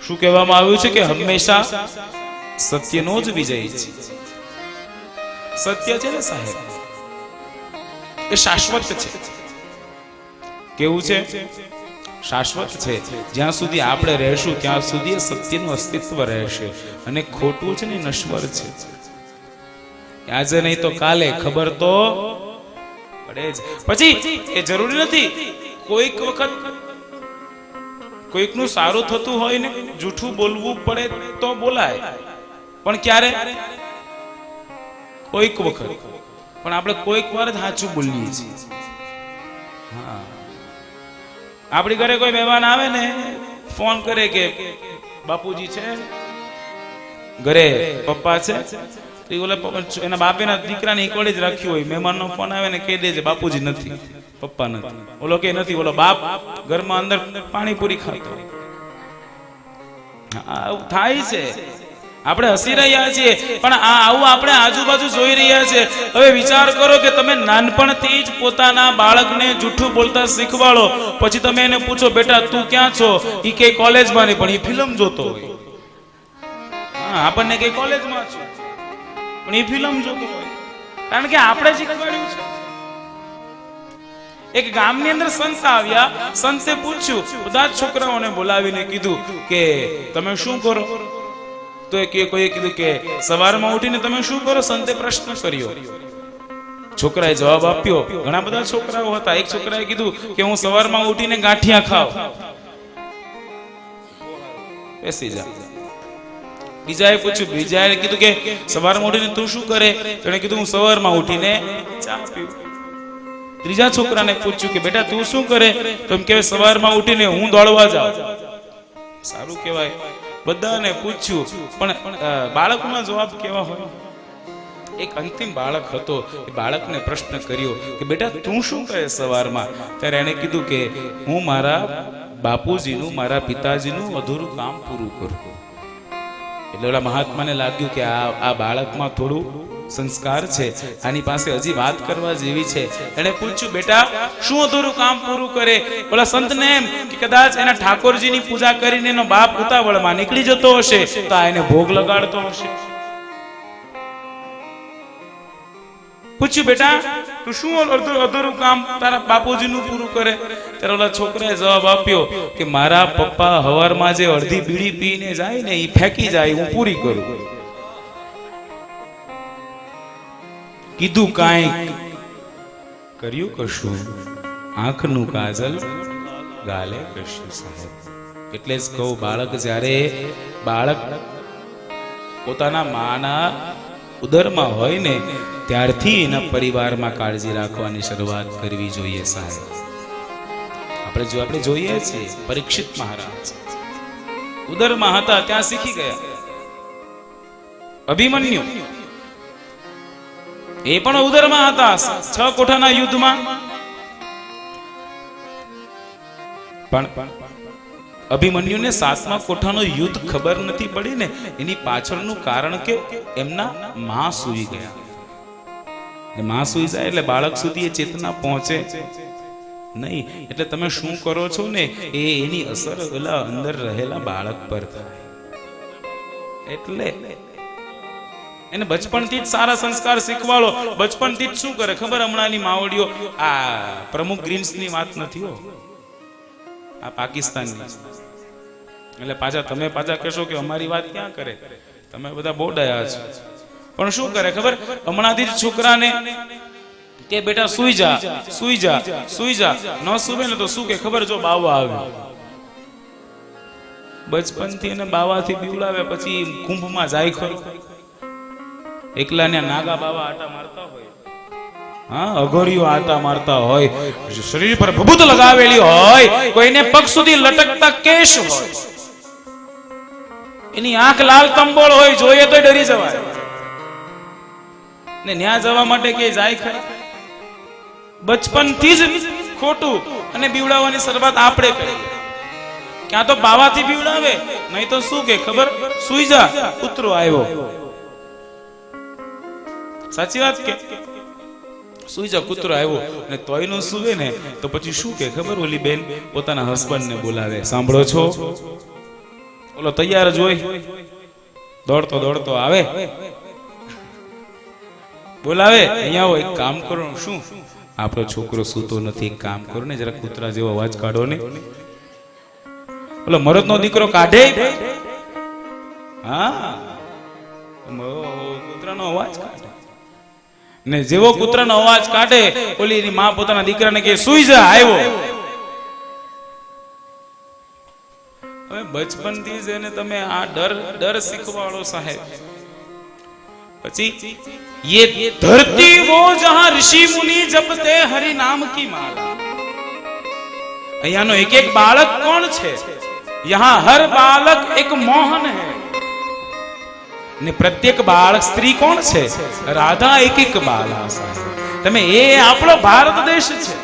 શું કહેવામાં આવ્યું છે કે હંમેશા સત્યનો જ વિજય છે. સત્ય છે ને સાહેબ, એ શાશ્વત છે. કેવું છે? શાશ્વત છે. જ્યાં સુધી આપણે રહેશું ત્યાં સુધી એ સત્યનું અસ્તિત્વ રહેશે, અને ખોટું છે ને નશ્વર છે. આજે નહીં તો કાલે ખબર તો પડે જ. પછી એ જરૂરી નથી કોઈક વખત કોઈકનું સારું થતું હોય ને જૂઠું બોલવું પડે તો બોલાય, પણ ક્યારે? કોઈક વખત. પણ આપણે કોઈક વાર જ સાચું બોલીએ છીએ. હા, આપણી ઘરે કોઈ મહેમાન આવે ને, ફોન કરે કે બાપુજી છે ઘરે, પપ્પા છે, તો એના બાપેના દીકરાને ઈકોડે જ રાખ્યું હોય. મહેમાનનો ફોન આવે ને કહી દેજે બાપુજી નથી, પપ્પા નથી. ઓલો કે નથી, ઓલો બાપ ઘરમાં અંદર પાણીપુરી ખાતો. આવું થાય છે. આપણે હસી રહ્યા છીએ, પણ આવું આપણે આજુબાજુ જોઈ રહ્યા છે. હવે વિચાર કરો કે તમે નાનપણથી જ પોતાના બાળકને જૂઠું બોલતા શીખવાડો, પછી તમે એને પૂછો બેટા તું ક્યાં છો, ઈ કે કોલેજમાં નહીં, પણ એ ફિલ્મ જોતો હોય. હા, આપણને કે કોલેજમાં છું, પણ એ ફિલ્મ જોતો હોય, કારણ કે આપણે શીખવાડ્યું છે. એક ગામની અંદર સંત આવ્યા. સંતે પૂછ્યું, બધા છોકરાઓને બોલાવીને કીધું કે તમે શું કરો? તો કોઈએ કીધું કે સવારમાં ઉઠીને તમે શું કરો? સંતે પ્રશ્ન કર્યો. છોકરાએ જવાબ આપ્યો. ઘણા બધા છોકરાઓ હતા. એક છોકરાએ કીધું કે હું સવારમાં ઉઠીને ગાંઠિયા ખાવ. બેસી જા. બીજાએ પૂછ્યું, બીજાએ કીધું કે સવારમાં ઉઠીને તું શું કરે? તેણે કીધું હું સવારમાં ઉઠીને ચા પીઉં. ત્રીજા છોકરાને પૂછ્યું કે બેટા તું શું કરે? તો એમ કહેવાય સવારમાં ઉઠીને હું દોડવા જાઉં. સારું કહેવાય. બધાને પૂછ્યું, પણ બાળકનો જવાબ કેવા હોય? એક અંતિમ બાળક હતો. એ બાળકને પ્રશ્ન કર્યો કે બેટા તું શું કરે સવારમાં? ત્યારે એને કીધું કે હું મારા બાપુજીનું, મારા પિતાજીનું અધૂરું કામ પૂરું કરું. એટલે ઓલા મહાત્માને લાગ્યું કે આ બાળકમાં થોડું સંસ્કાર છે, આની પાસે હજી વાત કરવા જેવી છે. એને પૂછ્યું બેટા શું અધૂરું કામ પૂરું કરે? ઓલા સંતને એમ કે કદાચ એના ઠાકોરજીની પૂજા કરીને એનો બાપ ઉતાવળમાં નીકળી જતો હશે તો આ એને ભોગ લગાડતો હશે. પૂછ્યું બેટા તું શું અધૂરું કામ તારા બાપુજીનું પૂરું કરે? ત્યારે ઓલા છોકરાએ જવાબ આપ્યો કે મારા પપ્પા હવારમાં જે અડધી બીડી પીને જાય ને એ ફેંકી જાય, હું પૂરી કરું. કીધું કાંઈ કર્યું કશું, આંખનું કાજલ ગાલે કશું. સાહેબ એટલે જ કહું, બાળક પોતાના માના ઉદરમાં હોય ને ત્યારથી એના પરિવારમાં કાળજી રાખવાની શરૂઆત કરવી જોઈએ. સાહેબ આપણે જોઈએ છીએ પરીક્ષિત મહારાજ ઉદરમાં હતા ત્યાં શીખી ગયા. અભિમન્યુ એ પણ ઉદરમાં હતા. 6 કોઠાના યુદ્ધમાં પણ અભિમન્યુને 7મા કોઠાનો યુદ્ધ ખબર નથી પડી ને એની પાછળનું કારણ કે એમના માં સૂઈ ગયા. માં સૂઈ જાય એટલે બાળક સુધી એ ચેતના પહોંચે નહીં. એટલે તમે શું કરો છો ને એની અસર પેલા અંદર રહેલા બાળક પર થાય. એટલે એને બચપણથી જ સારા સંસ્કાર શીખવાડો. બચપણથી જ શું કરે ખબર? હમણાંની માવડીઓ, આ પ્રમુખ ગ્રીન્સની વાત નથી હો, આ પાકિસ્તાનની. એટલે તમે પાછા કહેશો કે અમારી વાત ક્યાં કરે, તમે બધા બહુ ડાયા છો. પણ શું કરે ખબર? હમણાંથી જ છોકરાને કે બેટા સુઈ જા, સુઈ જા, સુઈ જા. ન સુવે ને તો શું કે ખબર? જો બાવા આવે. બચપનથી એને બાવાથી બીવડાવે, પછી કુંભમાં જાય ખરો. એકલા ને નાગા બાવા આટા મારતા હોય, હા અઘોરીઓ આટા મારતા હોય, શરીર પર ભભૂત લગાવેલી હોય, કોઈને પગ સુધી લટકતા કેશ હોય, એની આંખ લાલ કંબોળ હોય, જોઈએ તો ડરી જવાય ને ન્યા જવા માટે કે જાય ખરા? બચપનથી જ ખોટું અને બીવડાવવાની શરૂઆત આપણે કરી. ક્યાં તો બાવાથી બીવડાવે, નહીં તો શું કે ખબર? સુઈ જા, કૂતરો આવ્યો. સાચી વાત કે? સુઈ જા, કૂતરો આવ્યો. અને તોય નો સુવે ને તો પછી શું કે ખબર? ઓલી બેન પોતાના હસબન્ડ ને બોલાવે, સાંભળો છો? ઓલો તૈયાર જ હોય, દોડતો દોડતો આવે, બોલાવે, અહીંયા આવો, એક કામ કરો. શું? આપણો છોકરો સૂતો નથી, એક કામ કરો ને, જરા કૂતરા જેવો અવાજ કાઢો ને. ઓલો મરદનો દીકરો કાઢે, હા, કૂતરાનો અવાજ કાઢે ને. જેવો કૂતરાનો અવાજ કાઢે, ઓલી એની માં પોતાના દીકરાને કહે, સુઈ જા, આવ્યો. હવે બચપનથી જ એને તમે આ ડર શીખવાડો સાહેબ. પછી ये धरती वो जहां ऋषि मुनि जपते हरि नाम की माला. અહીંયાનો એક એક બાળક કોણ છે? यहाँ हर बालक एक मोहन है. ને પ્રત્યેક બાળક સ્ત્રી કોણ છે? રાધા એક એક બાલા. તમે એ આપણો ભારત દેશ છે.